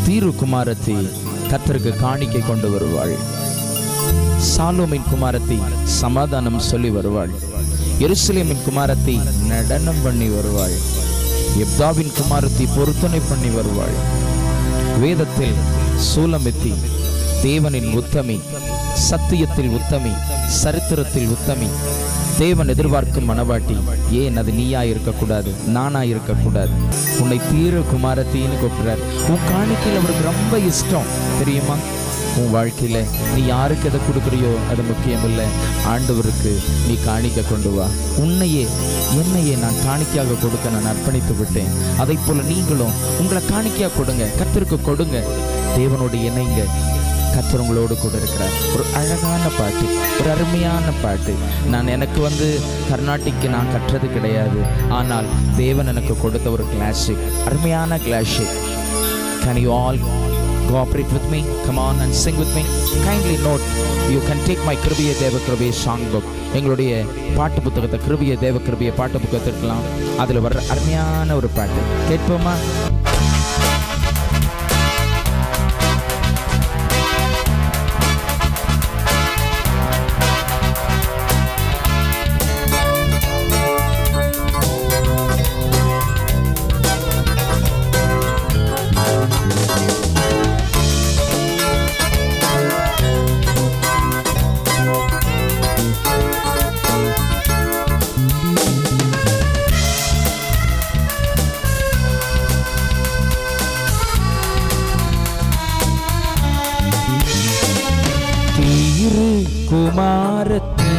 தீரு குமாரத்தி கர்த்தருக்கு காணிக்கை கொண்டு வருவாள். சாலோமின் குமாரத்தி சமாதானம் சொல்லி வருவாள். எருசலேமின் குமாரத்தி நடனம் பண்ணி வருவாள். எப்தாவின் குமாரத்தி பொருத்தனை பண்ணி வருவாள். வேதத்தில் சூலமித்தி தேவனின் உத்தமி, சத்தியத்தில் உத்தமி, சரித்திரத்தில் உத்தமி, தேவன் எதிர்பார்க்கும் மனவாட்டி. ஏன் அது நீயா இருக்கக்கூடாது, நானா இருக்கக்கூடாது? உன்னை தீரு குமாரத்தின்னு கூப்பிடுறார். உன் காணிக்கையில் அவருக்கு ரொம்ப இஷ்டம் தெரியுமா? உன் வாழ்க்கையில நீ யாருக்கு எதை கொடுக்குறியோ அது முக்கியம் இல்லை. ஆண்டவருக்கு நீ காணிக்க கொண்டு வா. உன்னையே என்னையே நான் காணிக்கையாக கொடுக்க நான் அர்ப்பணித்து விட்டேன். அதை போல நீங்களும் உங்களை காணிக்கையா கொடுங்க, கர்த்தருக்கு கொடுங்க, தேவனோடு இணைங்க. கர்த்தர் உங்களோடு கூட இருக்கிறார். ஒரு அழகான பாட்டு, ஒரு அருமையான பாட்டு. எனக்கு கர்நாடிக்கு நான் கற்றது கிடையாது, ஆனால் தேவன் எனக்கு கொடுத்த ஒரு கிளாசிக், அருமையான classic. Can you all cooperate with me? Come on and sing with me. Kindly note, you can take my கிருபையே தேவ கிருபையே song book. எங்களுடைய பாட்டு புத்தகத்தை கிருபையே தேவ கிருபையே பாட்டு புத்தகத்தை எடுக்கலாம். அதில் வர்ற அருமையான ஒரு பாட்டு கேட்போமா? குமாரத்தி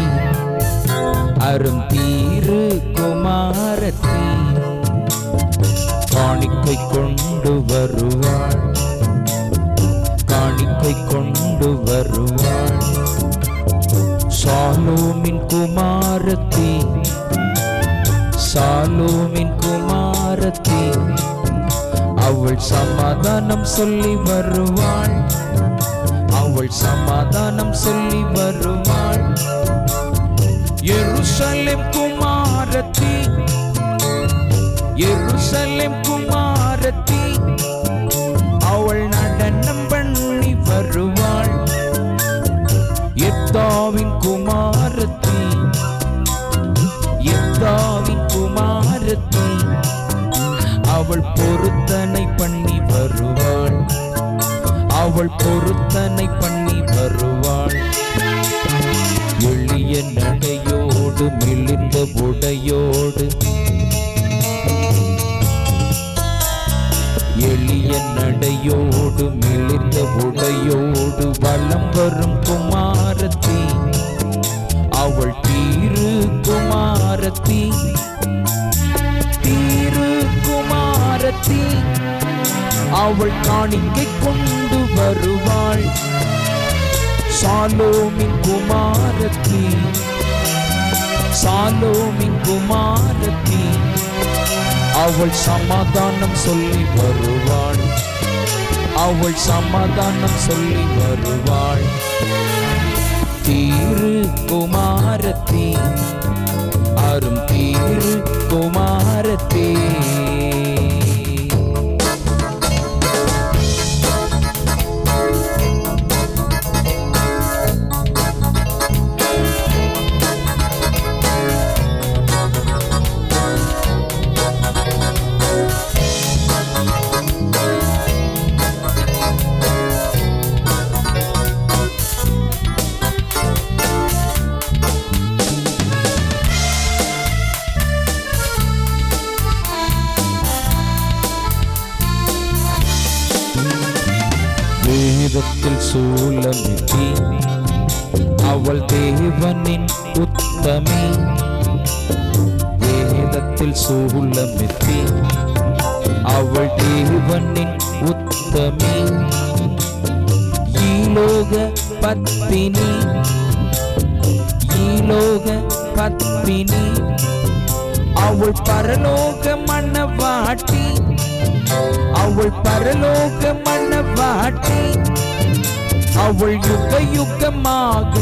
அரும் தீரு குமாரத்தி காணிக்கை கொண்டு வருவாள், காணிக்கை கொண்டு வருவாள். சாலோமின் குமாரத்தி, சாலோமின் குமாரத்தி அவள் சமாதானம் சொல்லி வருவாள், அவள் சமாதானம் சொல்லி வருவாள். எருசலேம் குமாரத்தி, எருசலேம் குமாரத்தி அவள் நடனம் பண்ணி வருவாள். எப்தாவின் குமாரத்தி, எப்தாவின் குமாரத்தி அவள் பொருத்தனை பண்ணி வருவாள், அவள் பொருத்தனை பண்ணி வருவாள். எளிய நடையோடு மெலிந்த உடையோடு, எளிய நடையோடு மெலிந்த உடையோடு வலம் வரும் குமாரத்தி அவள் தீரு குமாரத்தி, தீரு குமாரத்தி அவள் காணிக்கை கொண்டு வருவாள். சாலோமின் குமாரத்தி, சாலோமின் குமாரத்தி அவள் சமாதானம் சொல்லி வருவாள், அவள் சமாதானம் சொல்லி வருவாள். தீரு குமாரத்தி அரும் தீரு குமாரத்தி. வேதத்தில் சூலமித்தி அவள் தேவனின் உத்தமி, வேதத்தில் சூலமித்தி அவள் தேவனின் உத்தமி. ஈலோக பத்தினி, ஈலோக பத்தினி அவள் பரலோக மணவாட்டி, அவள் பரலோக மணவாட்டி. அவள் யுக யுகமாக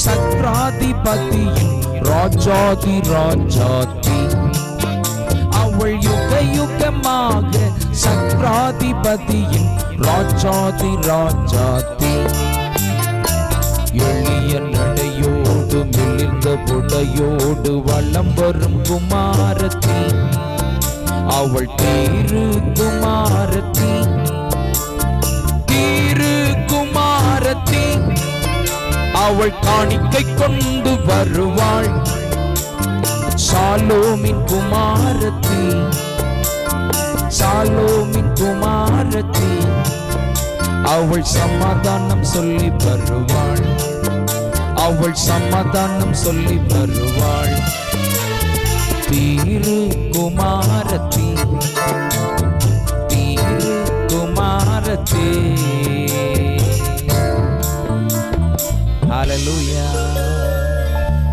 சத்ராதிபதியின் ராஜாதி ராஜாத்தி, அவள் யுக யுகமாக சத்ராதிபதியின் ராஜாதி ராஜாதி எளிய நடையோடு மிளிர்ந்த புடையோடு வலம் வரும் குமாரத்தி, அவள் தீரு குமாரத்தி, தீரு குமாரத்தி, அவள் காணிக்கை கொண்டு வருவாள். சாலோமின் குமாரத்தி, சாலோமின் குமாரத்தி, அவள் சமாதானம் சொல்லி வருவாள். அவள் சமாதானம் சொல்லி வருவாள். தீரு குமாரத்தி, தீரு குமாரத்தி. ஹல்லேலூயா.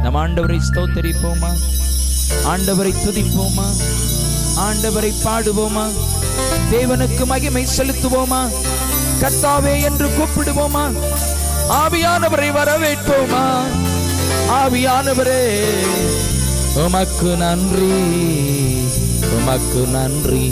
நம் ஆண்டவரை ஸ்தோத்திரிப்போமா, ஆண்டவரை துதிப்போமா, ஆண்டவரை பாடுவோமா, தேவனுக்கு மகிமை செலுத்துவோமா, கர்த்தாவே என்று கூப்பிடுவோமா, ஆவியானவரை வரவேற்போமா. ஆவியானவரே உமக்கு நன்றி, உமக்கு நன்றி.